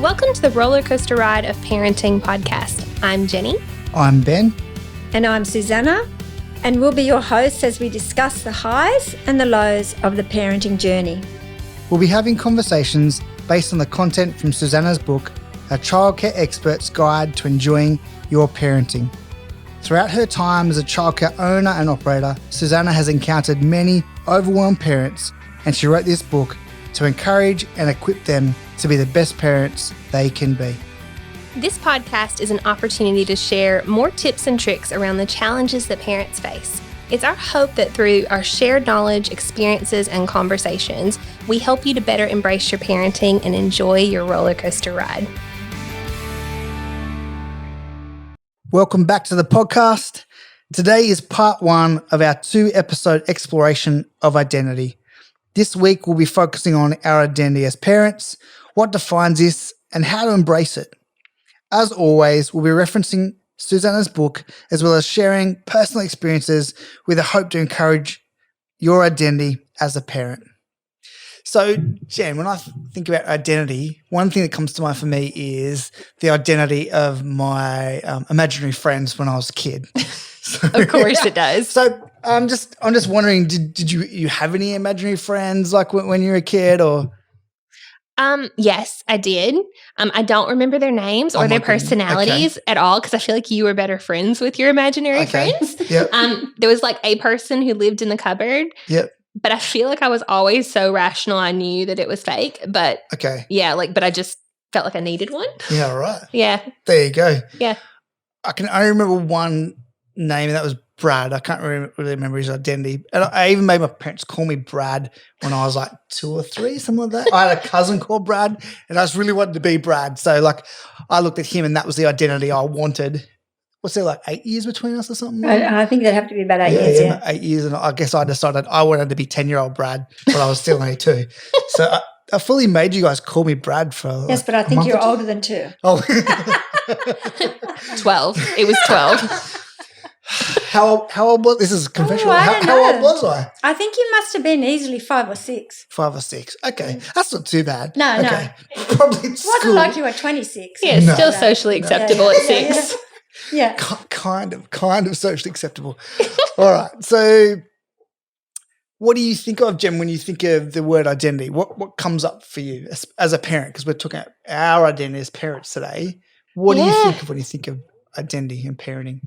Welcome to the Roller Coaster Ride of Parenting podcast. I'm Jenny. I'm Ben. And I'm Susanna. And we'll be your hosts as we discuss the highs and the lows of the parenting journey. We'll be having conversations based on the content from Susanna's book, A Childcare Expert's Guide to Enjoying Your Parenting. Throughout her time as a childcare owner and operator, Susanna has encountered many overwhelmed parents, and she wrote this book to encourage and equip them to be the best parents they can be. This podcast is an opportunity to share more tips and tricks around the challenges that parents face. It's our hope that through our shared knowledge, experiences, and conversations, we help you to better embrace your parenting and enjoy your roller coaster ride. Welcome back to the podcast. Today is part one of our 2-episode exploration of identity. This week, we'll be focusing on our identity as parents, what defines this, and how to embrace it. As always, we'll be referencing Susanna's book as well as sharing personal experiences with a hope to encourage your identity as a parent. So, Jen, when I think about identity, one thing that comes to mind for me is the identity of my imaginary friends when I was a kid. Of course it does. So I'm just wondering, did you have any imaginary friends like when you were a kid or? Yes, I did. I don't remember their names or their personalities at all because I feel like you were better friends with your imaginary friends. Yep. There was like a person who lived in the cupboard. Yep. But I feel like I was always so rational. I knew that it was fake. But but I just felt like I needed one. Yeah, right. Yeah. There you go. Yeah. I can only remember one name, and that was Brad. I can't really remember his identity. And I even made my parents call me Brad when I was like 2 or 3, something like that. I had a cousin called Brad, and I just really wanted to be Brad. So like I looked at him, and that was the identity I wanted. What's there, like 8 years between us or something? I think that'd have to be about 8 years, yeah. 8 years, and I guess I decided I wanted to be 10-year-old Brad, but I was still only 2. So I fully made you guys call me Brad for Yes, but I think you're older than 2. Oh. 12. It was 12. How old was this? Is a confessional. How old was I? I think you must have been easily 5 or 6. 5 or 6. Okay, that's not too bad. No, okay. Probably it wasn't like you were 26. Yeah, still socially acceptable at 6. Yeah. Kind of socially acceptable. All right. So what do you think of, Jen, when you think of the word identity? What comes up for you as a parent? Because we're talking about our identity as parents today. What do you think of when you think of identity and parenting?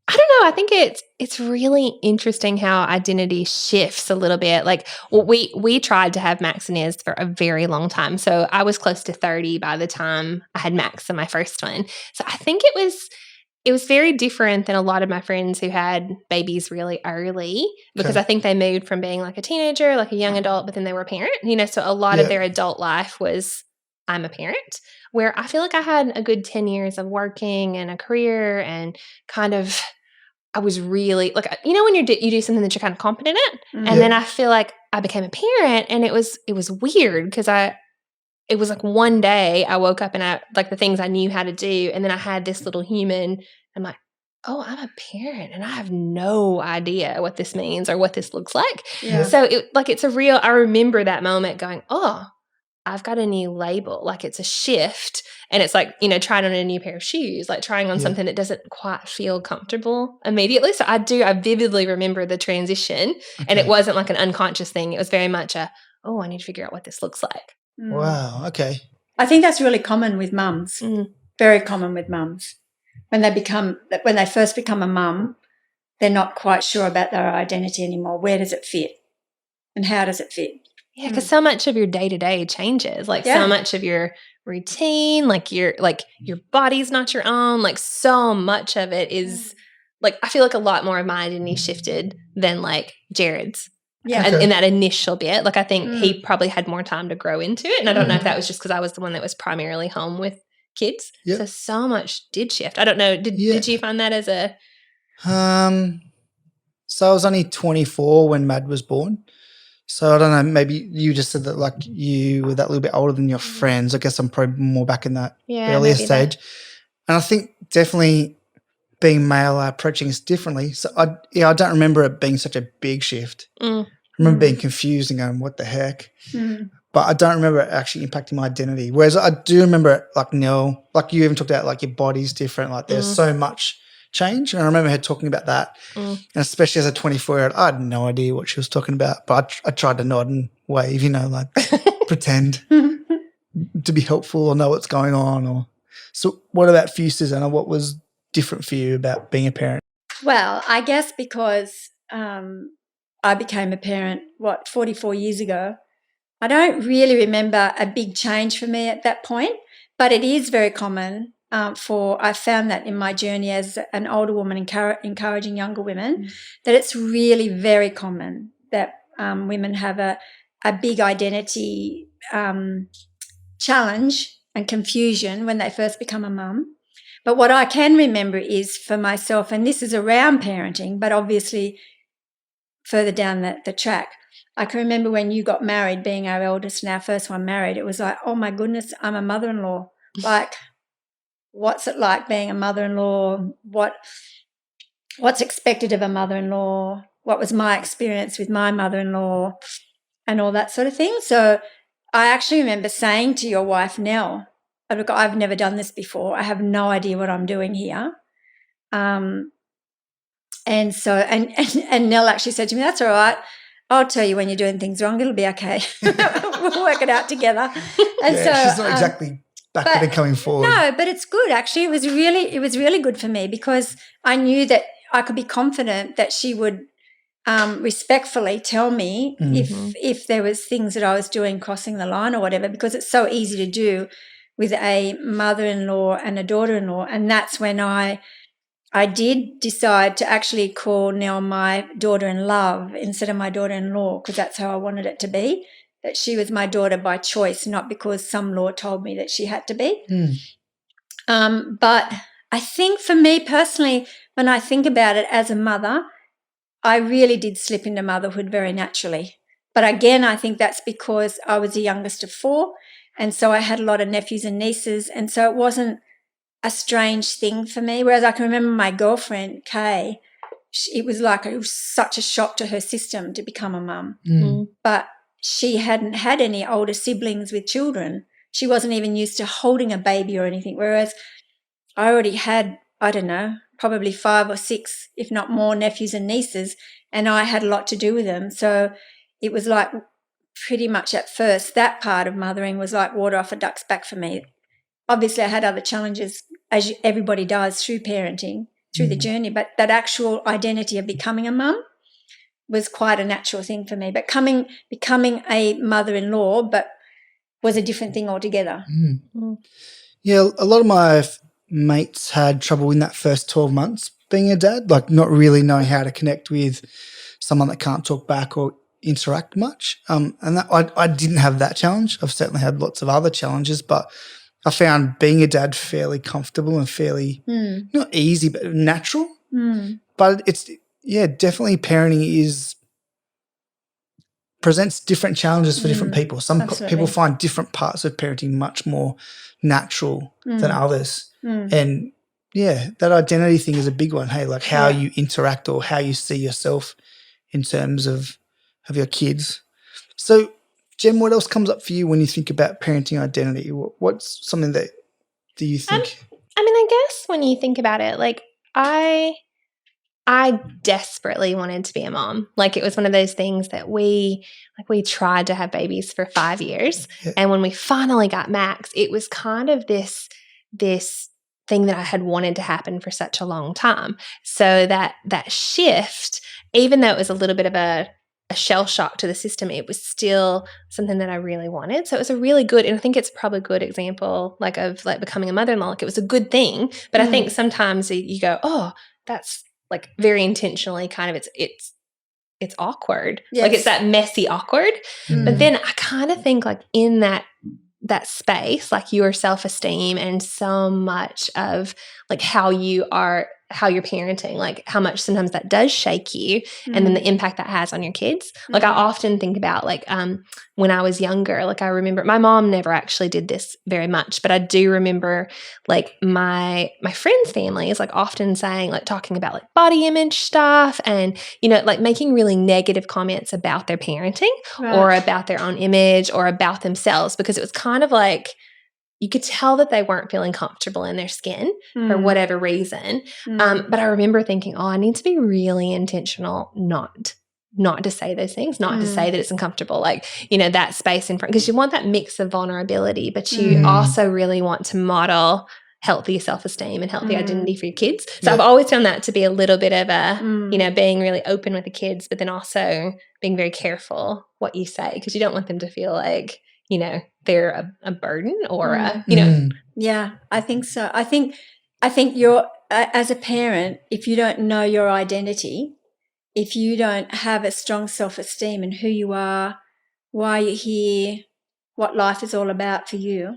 I don't know. I think it's really interesting how identity shifts a little bit. Like, well, we tried to have Max and Iz for a very long time. So I was close to 30 by the time I had Max and my first one. So I think it was very different than a lot of my friends who had babies really early because I think they moved from being like a teenager, like a young adult, but then they were a parent, so a lot of their adult life was I'm a parent, where I feel like I had a good 10 years of working and a career and kind of I was really like, when you do something that you're kind of competent at, and then I feel like I became a parent and it was weird because it was like one day I woke up and I like the things I knew how to do. And then I had this little human. I'm like, oh, I'm a parent and I have no idea what this means or what this looks like. Yeah. So I remember that moment going, oh, I've got a new label. Like it's a shift. And it's like, trying on a new pair of shoes, like trying on something that doesn't quite feel comfortable immediately. So I vividly remember the transition and it wasn't like an unconscious thing. It was very much I need to figure out what this looks like. Wow. Okay. I think that's really common with mums. Very common with mums. When they first become a mum, they're not quite sure about their identity anymore. Where does it fit? And how does it fit? Yeah, because so much of your day-to-day changes. Like so much of your routine, like your body's not your own. Like so much of it is like I feel like a lot more of my identity shifted than like Jared's. Yeah. In that initial bit. Like I think he probably had more time to grow into it. And I don't know if that was just because I was the one that was primarily home with kids. Yep. So much did shift. I don't know. Did you find that as a So I was only 24 when Mad was born. So I don't know, maybe you just said that like you were that little bit older than your friends. I guess I'm probably more back in that earlier stage. And I think definitely being male approaching us differently. So I don't remember it being such a big shift. I remember being confused and going, what the heck? but I don't remember it actually impacting my identity. Whereas I do remember it, like Nell, like you even talked about, like your body's different. Like there's so much change. And I remember her talking about that. And especially as a 24-year-old, I had no idea what she was talking about. But I tried to nod and wave, like pretend to be helpful or know what's going on. So what about for you, Susanna? What was different for you about being a parent? Well, I guess because I became a parent, 44 years ago, I don't really remember a big change for me at that point, but it is very common I found that in my journey as an older woman encouraging younger women, that it's really very common that women have a big identity challenge and confusion when they first become a mum. But what I can remember is for myself, and this is around parenting, but obviously further down the track, I can remember when you got married, being our eldest and our first one married, it was like, oh my goodness, I'm a mother-in-law. Like, what's it like being a mother-in-law? What's expected of a mother-in-law? What was my experience with my mother-in-law and all that sort of thing? So I actually remember saying to your wife, Nell, look, I've never done this before. I have no idea what I'm doing here. And so, and Nell actually said to me, that's all right. I'll tell you when you're doing things wrong. It'll be okay. We'll work it out together. And so she's not exactly backward and coming forward. No, but it's good actually. It was really good for me because I knew that I could be confident that she would respectfully tell me if there was things that I was doing crossing the line or whatever, because it's so easy to do with a mother-in-law and a daughter-in-law. And that's when I did decide to actually call Nell my daughter-in-love instead of my daughter-in-law, because that's how I wanted it to be, that she was my daughter by choice, not because some law told me that she had to be. But I think for me personally, when I think about it as a mother, I really did slip into motherhood very naturally. But again, I think that's because I was the youngest of 4, and so I had a lot of nephews and nieces, and so it wasn't a strange thing for me. Whereas I can remember my girlfriend, Kay, it was such a shock to her system to become a mum. But she hadn't had any older siblings with children. She wasn't even used to holding a baby or anything, whereas I already had, I don't know, probably 5 or 6, if not more, nephews and nieces, and I had a lot to do with them. So it was like pretty much at first that part of mothering was like water off a duck's back for me. Obviously, I had other challenges, as everybody does through parenting, through the journey, but that actual identity of becoming a mum was quite a natural thing for me. But becoming a mother-in-law, but was a different thing altogether. Yeah, a lot of my mates had trouble in that first 12 months being a dad, like not really knowing how to connect with someone that can't talk back or interact much. And that, I didn't have that challenge. I've certainly had lots of other challenges, but I found being a dad fairly comfortable and fairly not easy, but natural. But it's, definitely parenting presents different challenges for different people. Some people find different parts of parenting much more natural than others. And that identity thing is a big one. Hey, like how you interact or how you see yourself in terms of your kids. So, Jem, what else comes up for you when you think about parenting identity? What's something that do you think? I guess when you think about it, like I desperately wanted to be a mom. Like it was one of those things that we tried to have babies for 5 years. Yeah. And when we finally got Max, it was kind of this thing that I had wanted to happen for such a long time. So that shift, even though it was a little bit of a shell shock to the system, it was still something that I really wanted. So it was a really good, and I think it's probably a good example of becoming a mother-in-law. Like it was a good thing, but I think sometimes you go, oh, that's like very intentionally kind of it's awkward. Yes. Like it's that messy awkward. But then I kind of think like in that space, like your self-esteem and so much of like how you how you're parenting, like how much sometimes that does shake you and then the impact that has on your kids. Like I often think about like when I was younger, like I remember my mom never actually did this very much, but I do remember like my friends' families like often saying, like talking about like body image stuff and, you know, like making really negative comments about their parenting or about their own image or about themselves, because it was kind of like you could tell that they weren't feeling comfortable in their skin for whatever reason. But I remember thinking, I need to be really intentional not to say those things, not to say that it's uncomfortable, like, you know, that space in front, because you want that mix of vulnerability, but you also really want to model healthy self-esteem and healthy identity for your kids. So I've always found that to be a little bit of a, you know, being really open with the kids, but then also being very careful what you say, because you don't want them to feel like, you know, they're a burden or a, you know. Yeah, I think so. I think you're, as a parent, if you don't know your identity, if you don't have a strong self-esteem in who you are, why you're here, what life is all about for you,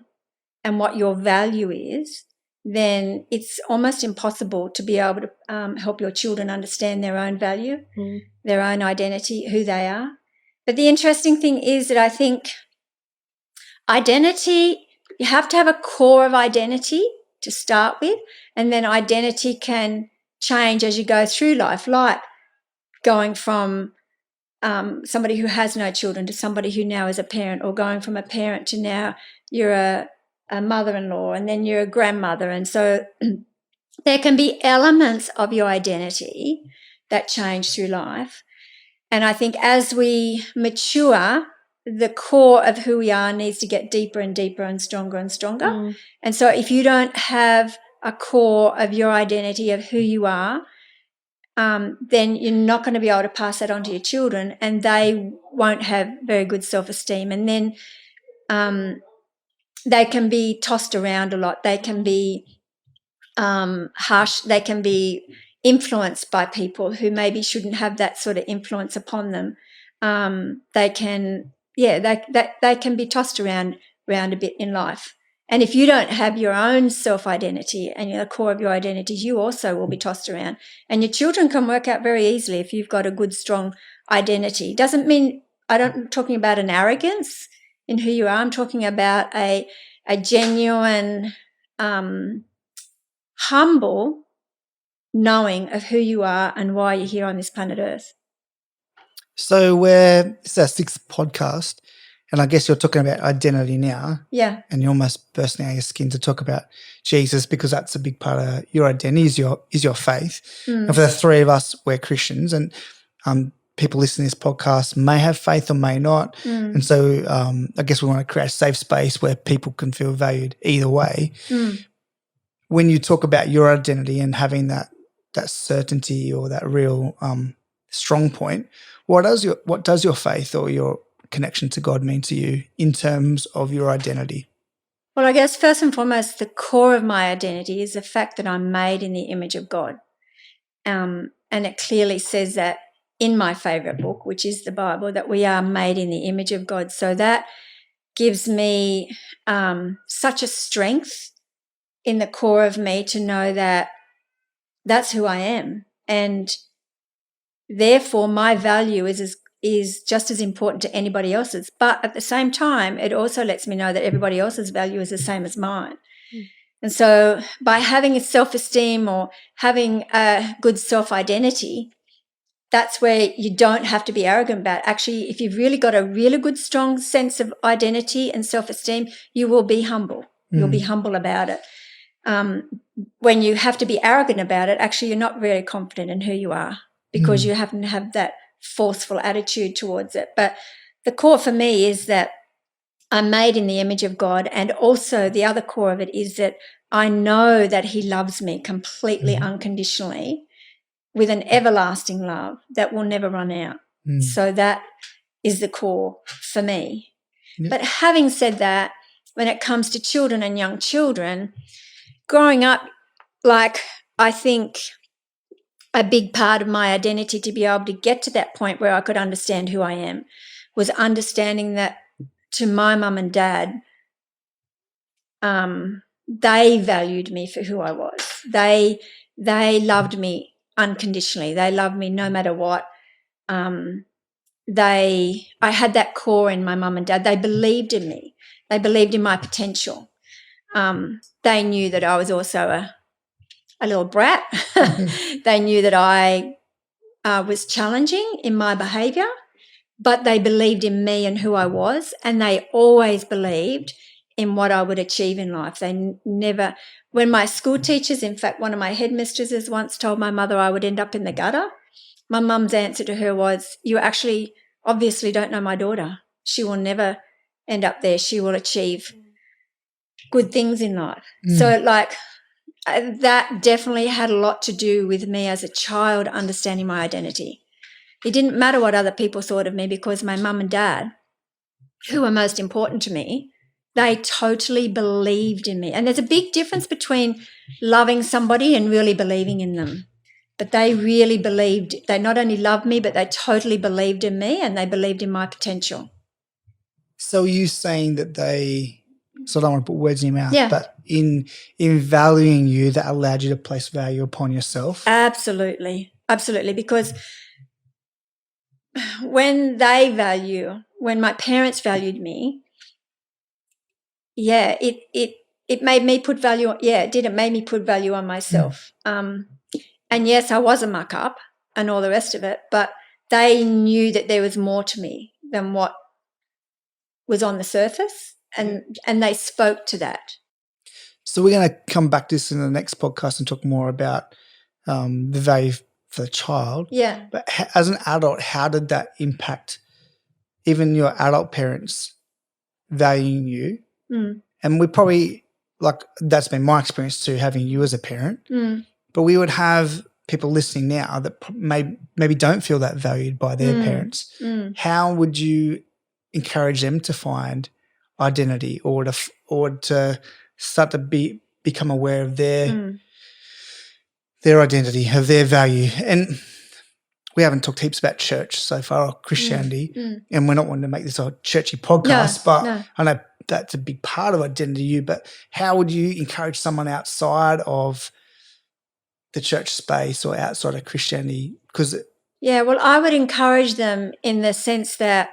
and what your value is, then it's almost impossible to be able to help your children understand their own value, their own identity, who they are. But the interesting thing is that I think identity, you have to have a core of identity to start with, and then identity can change as you go through life, like going from somebody who has no children to somebody who now is a parent, or going from a parent to now you're a mother-in-law and then you're a grandmother. And so there can be elements of your identity that change through life. And I think as we mature, the core of who we are needs to get deeper and deeper and stronger and stronger. And so if you don't have a core of your identity of who you are, then you're not going to be able to pass that on to your children, and they won't have very good self-esteem. And then they can be tossed around a lot. They can be harsh. They can be influenced by people who maybe shouldn't have that sort of influence upon them. They can, they can be tossed around a bit in life. And if you don't have your own self-identity and the core of your identity, you also will be tossed around. And your children can work out very easily if you've got a good, strong identity. Doesn't mean, I'm talking about an arrogance in who you are. I'm talking about a genuine, humble knowing of who you are and why you're here on this planet Earth. So this is our sixth podcast, and I guess you're talking about identity now. Yeah. And you're almost bursting out your skin to talk about Jesus, because that's a big part of your identity is your faith. And for the three of us, we're Christians, and people listening to this podcast may have faith or may not. And so I guess we want to create a safe space where people can feel valued either way. When you talk about your identity and having that certainty or that real strong point, what does your faith or your connection to God mean to you in terms of your identity? Well, I guess first and foremost, the core of my identity is the fact that I'm made in the image of God. And it clearly says that in my favorite book, which is the Bible, that we are made in the image of God. So that gives me such a strength in the core of me to know that that's who I am. And therefore my value is just as important to anybody else's. But at the same time, it also lets me know that everybody else's value is the same as mine. And so by having a self-esteem or having a good self-identity, that's where you don't have to be arrogant about it. Actually, if you've really got a really good, strong sense of identity and self-esteem, you will be humble. You'll be humble about it. When you have to be arrogant about it, actually, you're not very confident in who you are, because you happen to have that forceful attitude towards it. But the core for me is that I'm made in the image of God. And also the other core of it is that I know that he loves me completely unconditionally with an everlasting love that will never run out. So that is the core for me. But having said that, when it comes to children and young children, growing up, like, I think a big part of my identity to be able to get to that point where I could understand who I am was understanding that to my mum and dad, they valued me for who I was. They they loved me unconditionally. They loved me no matter what. I had that core in my mum and dad. They believed in me. They believed in my potential. They knew that I was also a little brat. They knew that I was challenging in my behaviour, but they believed in me and who I was, and they always believed in what I would achieve in life. They never, when my school teachers, in fact, one of my headmistresses once told my mother I would end up in the gutter, my mum's answer to her was, you actually obviously don't know my daughter. She will never end up there. She will achieve good things in life. So that definitely had a lot to do with me as a child understanding my identity. It didn't matter what other people thought of me because my mum and dad, who were most important to me, they totally believed in me. And there's a big difference between loving somebody and really believing in them. But they really believed, they not only loved me, but they totally believed in me and they believed in my potential. So are you saying that so I don't want to put words in your mouth, but in valuing you, that allowed you to place value upon yourself? Absolutely. Absolutely. Because when my parents valued me, it made me put value on, it did. It made me put value on myself. And yes, I was a muck up and all the rest of it, but they knew that there was more to me than what was on the surface, and they spoke to that. So we're going to come back to this in the next podcast and talk more about the value for the child. Yeah. But as an adult, how did that impact even your adult parents valuing you? And we probably, that's been my experience too, having you as a parent. But we would have people listening now that maybe don't feel that valued by their parents. How would you encourage them to find identity or to start to become aware of their identity, of their value? And we haven't talked heaps about church so far, or Christianity, and we're not wanting to make this a churchy podcast, but I know that's a big part of identity. But how would you encourage someone outside of the church space or outside of Christianity? Well, I would encourage them in the sense that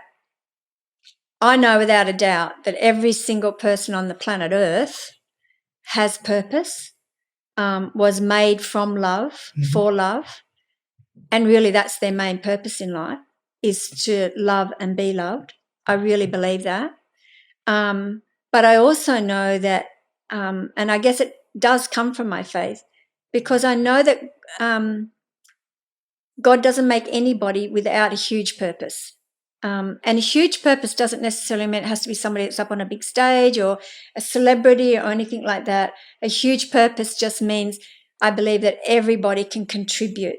I know without a doubt that every single person on the planet Earth has purpose, was made from love, for love, and really that's their main purpose in life, is to love and be loved. I really believe that. But I also know that, and I guess it does come from my faith, because I know that God doesn't make anybody without a huge purpose. And a huge purpose doesn't necessarily mean it has to be somebody that's up on a big stage or a celebrity or anything like that. A huge purpose just means I believe that everybody can contribute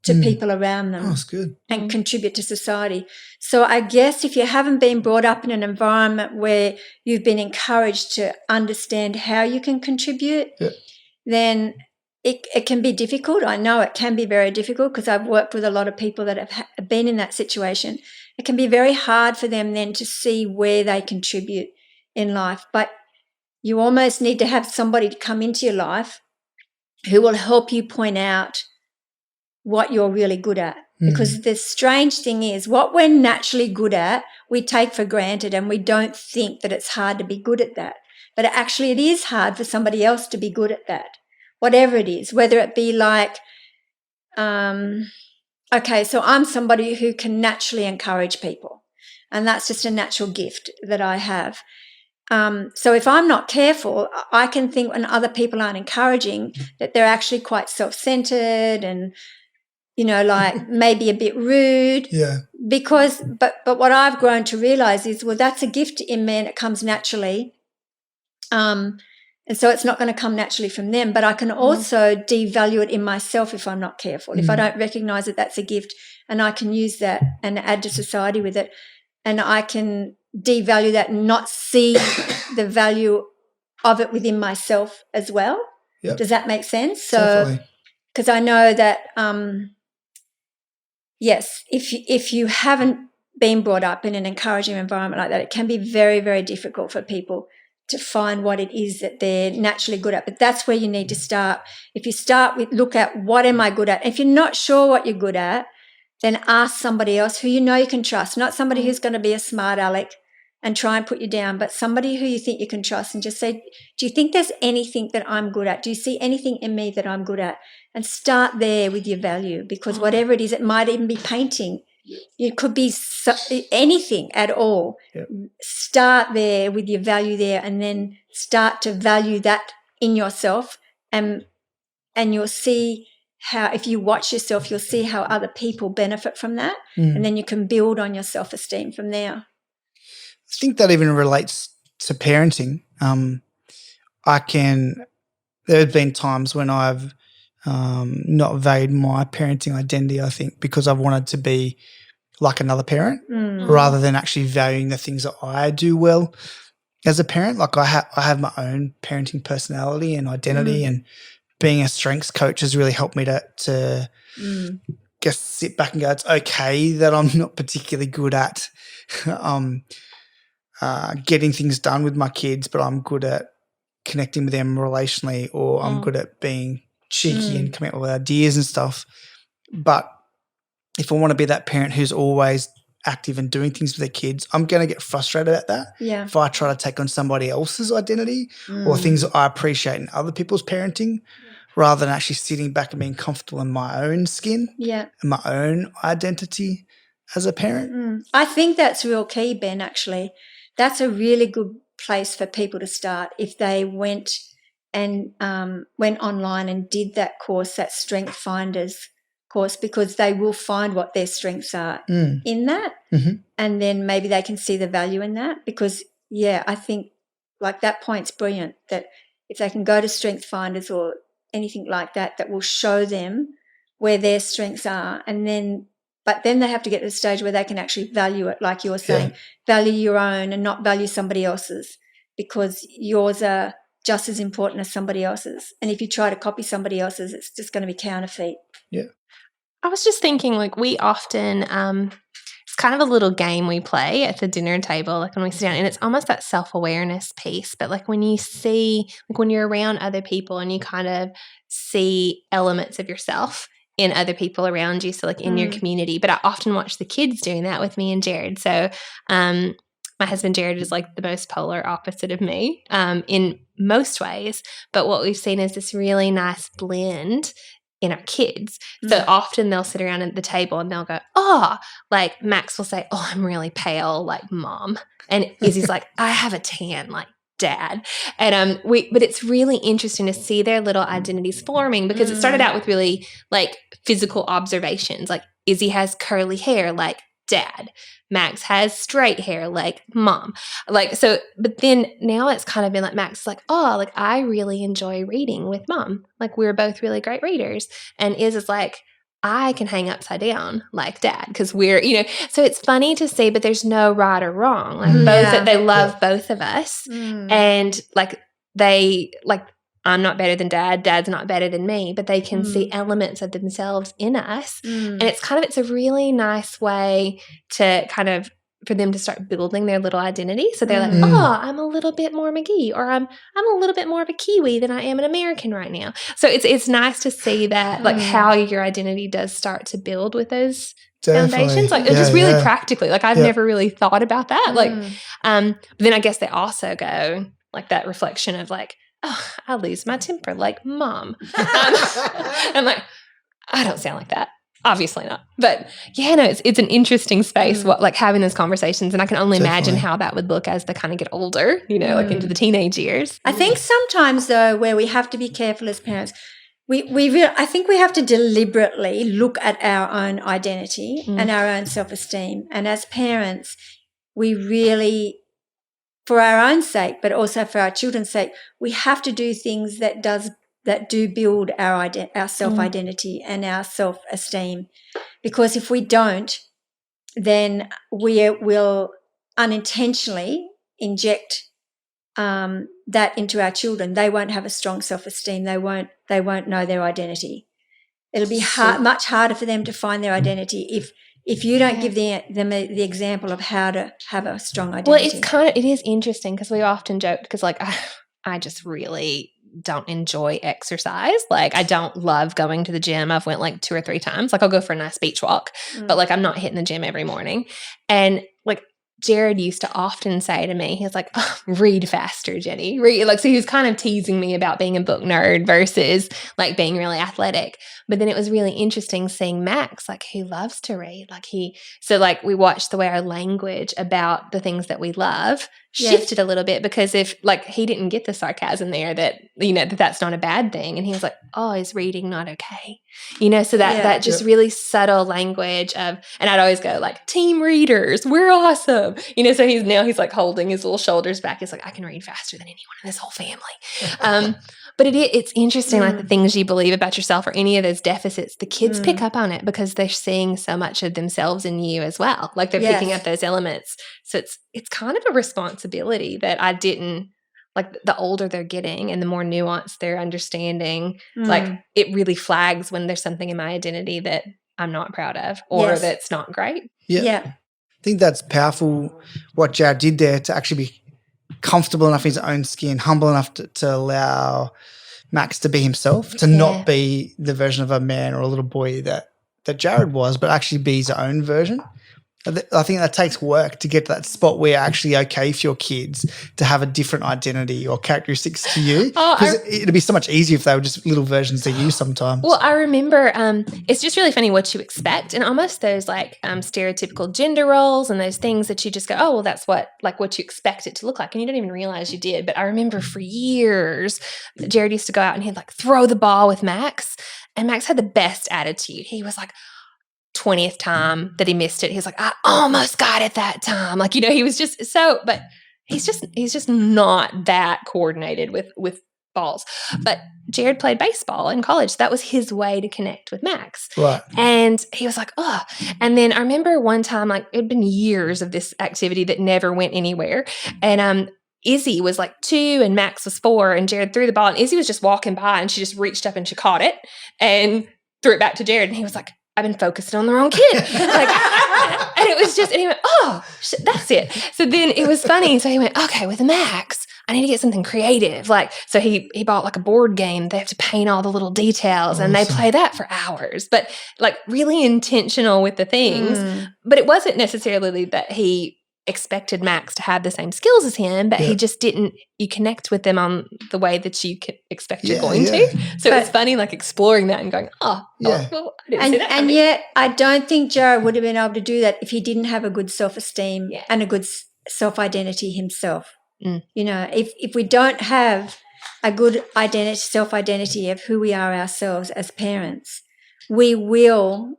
to people around them. Oh, that's good. And contribute to society. So I guess if you haven't been brought up in an environment where you've been encouraged to understand how you can contribute, then it can be difficult. I know it can be very difficult because I've worked with a lot of people that have been in that situation. It can be very hard for them then to see where they contribute in life. But you almost need to have somebody to come into your life who will help you point out what you're really good at. Because the strange thing is, what we're naturally good at, we take for granted and we don't think that it's hard to be good at that. But actually it is hard for somebody else to be good at that, whatever it is, whether it be like, okay, so I'm somebody who can naturally encourage people, and that's just a natural gift that I have. So if I'm not careful, I can think when other people aren't encouraging that they're actually quite self-centered and, maybe a bit rude. Yeah. Because, but what I've grown to realize is, well, that's a gift in me and it comes naturally. And so it's not going to come naturally from them, but I can also devalue it in myself if I'm not careful, if I don't recognize that that's a gift, and I can use that and add to society with it. And I can devalue that and not see the value of it within myself as well. Yep. Does that make sense? So, because I know that, yes, if you haven't been brought up in an encouraging environment like that, it can be very, very difficult for people to find what it is that they're naturally good at. But that's where you need to start. If you start with look at what am I good at? If you're not sure what you're good at, then ask somebody else who you know you can trust, not somebody who's going to be a smart aleck and try and put you down, but somebody who you think you can trust, and just say, do you think there's anything that I'm good at? Do you see anything in me that I'm good at? And start there with your value, because whatever it is, it might even be painting. It could be anything at all. Yep. Start there with your value there, and then start to value that in yourself, and you'll see how, if you watch yourself, you'll see how other people benefit from that, and then you can build on your self-esteem from there. I think that even relates to parenting. There have been times when I've not valued my parenting identity, I think, because I've wanted to be like another parent rather than actually valuing the things that I do well as a parent. Like I have my own parenting personality and identity, and being a strengths coach has really helped me to just sit back and go, it's okay that I'm not particularly good at getting things done with my kids, but I'm good at connecting with them relationally, or I'm good at being cheeky and coming up with ideas and stuff. But if I want to be that parent who's always active and doing things with their kids, I'm going to get frustrated at that. Yeah. If I try to take on somebody else's identity or things that I appreciate in other people's parenting, rather than actually sitting back and being comfortable in my own skin and my own identity as a parent. I think that's real key, Ben, actually. That's a really good place for people to start if they went online and did that course, that Strength Finders course, because they will find what their strengths are in that, and then maybe they can see the value in that. Because, I think like that point's brilliant, that if they can go to Strength Finders or anything like that, that will show them where their strengths are, but then they have to get to the stage where they can actually value it, like you're saying, value your own and not value somebody else's, because yours are just as important as somebody else's. And if you try to copy somebody else's, it's just going to be counterfeit. Yeah. I was just thinking, like, we often, it's kind of a little game we play at the dinner table, like when we sit down, and it's almost that self-awareness piece. But like when you see, like when you're around other people and you kind of see elements of yourself in other people around you, so like in your community. But I often watch the kids doing that with me and Jared. So my husband Jared is like the most polar opposite of me in most ways. But what we've seen is this really nice blend in our kids. So often they'll sit around at the table and they'll go, like Max will say, I'm really pale like mom. And Izzy's like, I have a tan like dad. And but it's really interesting to see their little identities forming, because it started out with really like physical observations. Like Izzy has curly hair like dad. Max has straight hair like mom. Like, so, but then now it's kind of been like Max is like, like I really enjoy reading with mom. Like we're both really great readers. And Iz is like, I can hang upside down like dad, because we're, so it's funny to see, but there's no right or wrong. Like both, they love both of us. And like I'm not better than dad, dad's not better than me, but they can see elements of themselves in us. And it's a really nice way to kind of, for them to start building their little identity. So they're like, I'm a little bit more McGee, or I'm a little bit more of a Kiwi than I am an American right now. So it's nice to see that, like how your identity does start to build with those foundations. Like just really practically. Like I've never really thought about that. Like, but then I guess they also go like that reflection of like, I lose my temper like mom. I'm like, I don't sound like that. Obviously not. But it's an interesting space, like having those conversations. And I can only imagine how that would look as they kind of get older, like into the teenage years. I think sometimes though, where we have to be careful as parents, I think we have to deliberately look at our own identity and our own self-esteem. And as parents, we really, for our own sake, but also for our children's sake, we have to do things that do build our self-identity and our self-esteem. Because if we don't, then we will unintentionally inject that into our children. They won't have a strong self-esteem. They won't know their identity. It'll be much harder for them to find their identity if you don't give them the example of how to have a strong identity. Well, it is interesting because we often joke because like I just really don't enjoy exercise. Like I don't love going to the gym. I've went like 2 or 3 times. Like I'll go for a nice beach walk, but like I'm not hitting the gym every morning. And like Jared used to often say to me, he was like, oh, read faster, Jenny. Read. Like, so he was kind of teasing me about being a book nerd versus like being really athletic. But then it was really interesting seeing Max, like he loves to read. So like we watched the way our language about the things that we love shifted a little bit, because if like he didn't get the sarcasm there that, you know, that's not a bad thing. And he was like, oh, is reading not okay? You know, so that just really subtle language of, and I'd always go like, team readers, we're awesome. You know, so he's like holding his little shoulders back. He's like, I can read faster than anyone in this whole family. But it's interesting, like the things you believe about yourself or any of those deficits, the kids pick up on it because they're seeing so much of themselves in you as well. Like they're picking up those elements. So it's kind of a responsibility that I didn't, like the older they're getting and the more nuanced they're understanding, like it really flags when there's something in my identity that I'm not proud of or that's not great. Yeah. I think that's powerful what Jared did there, to actually be comfortable enough in his own skin, humble enough to allow Max to be himself, to not be the version of a man or a little boy that Jared was, but actually be his own version. I think that takes work to get to that spot where you're actually okay for your kids to have a different identity or characteristics to you. Because it'd be so much easier if they were just little versions of you sometimes. Well, I remember it's just really funny what you expect, and almost those like stereotypical gender roles and those things that you just go, oh, well, that's what you expect it to look like, and you don't even realize you did. But I remember for years, Jared used to go out and he'd like throw the ball with Max, and Max had the best attitude. He was like, 20th time that he missed it, he was like, I almost got it that time. Like, you know, he was just so, but he's just not that coordinated with balls. But Jared played baseball in college. That was his way to connect with Max. Right. And he was like, oh. And then I remember one time, like it'd been years of this activity that never went anywhere. And Izzy was like 2 and Max was 4, and Jared threw the ball, and Izzy was just walking by and she just reached up and she caught it and threw it back to Jared. And he was like, I've been focusing on the wrong kid. Like, and it was just, and he went, oh, shit, that's it. So then it was funny. So he went, okay, with Max, I need to get something creative. Like, so he bought like a board game. They have to paint all the little details and they play that for hours, but like really intentional with the things. But it wasn't necessarily that he expected Max to have the same skills as him, but he just didn't, you connect with them on the way that you expect you're going to. So it's funny, like exploring that and going, well, I didn't see that. And yet I don't think Jared would have been able to do that if he didn't have a good self-esteem and a good self-identity himself. You know, if we don't have a good self-identity of who we are ourselves as parents, we will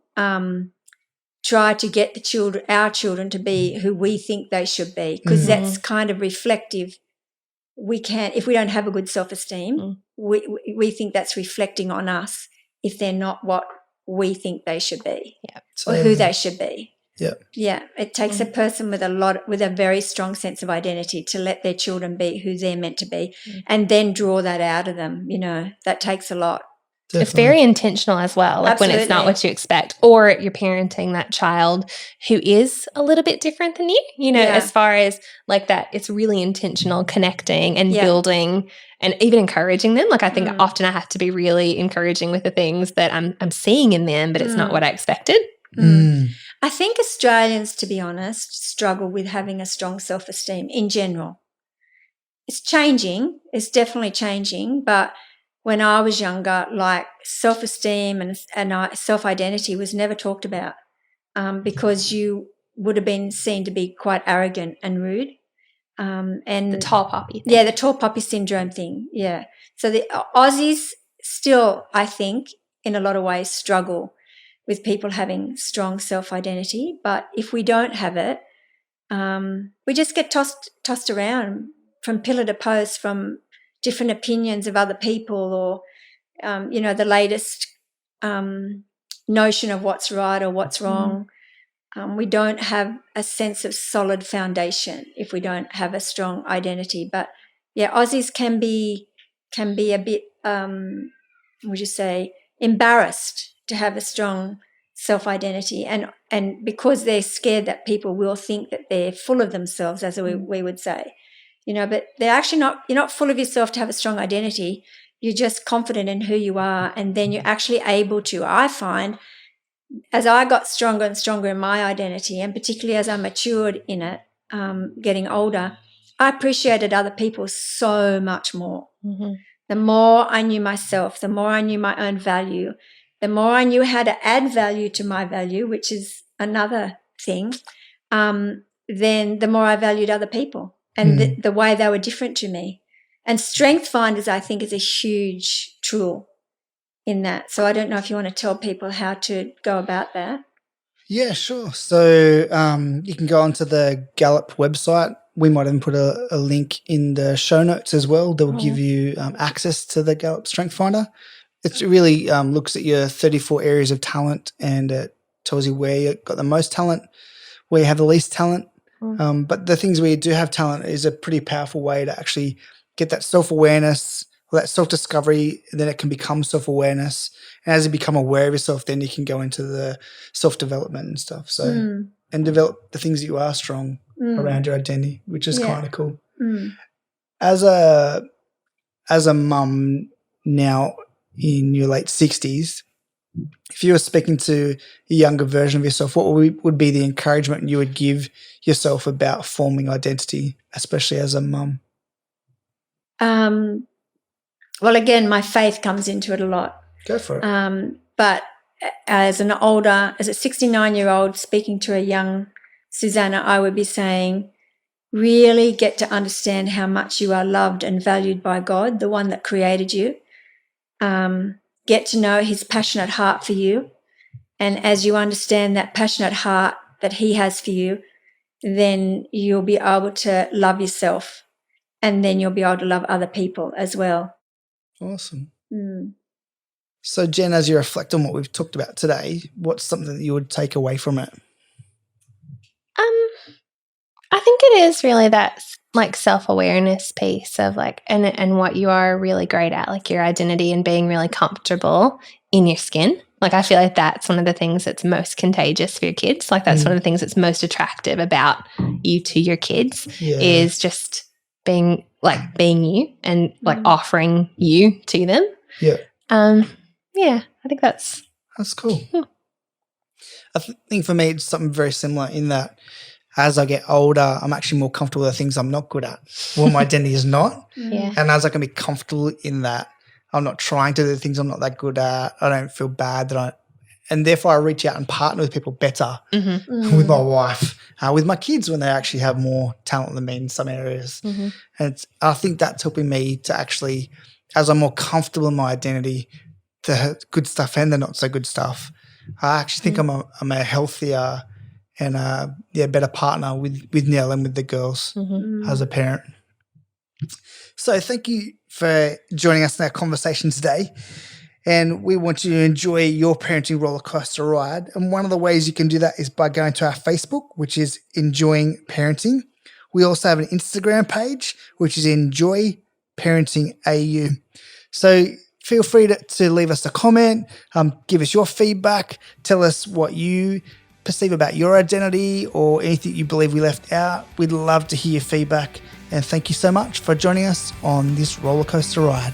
try to get our children to be who we think they should be, because that's kind of reflective. If we don't have a good self-esteem, we think that's reflecting on us if they're not what we think they should be or who they should be. Yeah. It takes a person with a very strong sense of identity to let their children be who they're meant to be and then draw that out of them. You know, that takes a lot. Definitely. It's very intentional as well, like when it's not what you expect, or you're parenting that child who is a little bit different than you, you know, as far as like that, it's really intentional connecting and building and even encouraging them. Like I think often I have to be really encouraging with the things that I'm seeing in them, but it's not what I expected. I think Australians, to be honest, struggle with having a strong self-esteem in general. It's changing. It's definitely changing, but when I was younger, like self-esteem and self-identity was never talked about because you would have been seen to be quite arrogant and rude. And the tall poppy thing. Yeah, the tall poppy syndrome thing, yeah. So the Aussies still, I think, in a lot of ways struggle with people having strong self-identity. But if we don't have it, we just get tossed around from pillar to post, from different opinions of other people, or the latest notion of what's right or what's wrong. We don't have a sense of solid foundation if we don't have a strong identity. But yeah, Aussies can be a bit, would you say, embarrassed to have a strong self-identity, and because they're scared that people will think that they're full of themselves, as we would say, but they're actually not. You're not full of yourself to have a strong identity. You're just confident in who you are, and then you're actually able to, I find, as I got stronger and stronger in my identity, and particularly as I matured in it, getting older, I appreciated other people so much more. Mm-hmm. The more I knew myself, the more I knew my own value, the more I knew how to add value to my value, which is another thing, then the more I valued other people and the way they were different to me. And Strength Finders, I think, is a huge tool in that. So I don't know if you want to tell people how to go about that. Yeah, sure. So you can go onto the Gallup website. We might even put a link in the show notes as well that will give you access to the Gallup Strength Finder. It really looks at your 34 areas of talent, and it tells you where you've got the most talent, where you have the least talent. But the things where you do have talent is a pretty powerful way to actually get that self-awareness, or that self-discovery, and then it can become self-awareness. And as you become aware of yourself, then you can go into the self-development and stuff. So and develop the things that you are strong around your identity, which is kind of cool. As a mum now in your late 60s, if you were speaking to a younger version of yourself, what would be the encouragement you would give yourself about forming identity, especially as a mum? Well, again, my faith comes into it a lot. Go for it. But as a 69-year-old speaking to a young Susanna, I would be saying, really get to understand how much you are loved and valued by God, the one that created you. Get to know his passionate heart for you. And as you understand that passionate heart that he has for you, then you'll be able to love yourself, and then you'll be able to love other people as well. Awesome. So, Jen, as you reflect on what we've talked about today, what's something that you would take away from it? I think it is really that like self-awareness piece of like and what you are really great at, like your identity and being really comfortable in your skin. Like I feel like that's one of the things that's most contagious for your kids. Like that's one of the things that's most attractive about you to your kids is just being you and like offering you to them. Yeah. I think that's cool. I think for me it's something very similar in that as I get older, I'm actually more comfortable with the things I'm not good at. Well, my identity is not. Yeah. And as I can be comfortable in that, I'm not trying to do the things I'm not that good at. I don't feel bad and therefore I reach out and partner with people better with my wife, with my kids when they actually have more talent than me in some areas. And I think that's helping me to actually, as I'm more comfortable in my identity, the good stuff and the not so good stuff, I actually think I'm a healthier and better partner with Nell and with the girls as a parent. So thank you for joining us in our conversation today. And we want you to enjoy your parenting roller coaster ride. And one of the ways you can do that is by going to our Facebook, which is Enjoying Parenting. We also have an Instagram page, which is Enjoy Parenting AU. So feel free to leave us a comment, give us your feedback, tell us what you perceive about your identity or anything you believe we left out. We'd love to hear your feedback. And thank you so much for joining us on this roller coaster ride.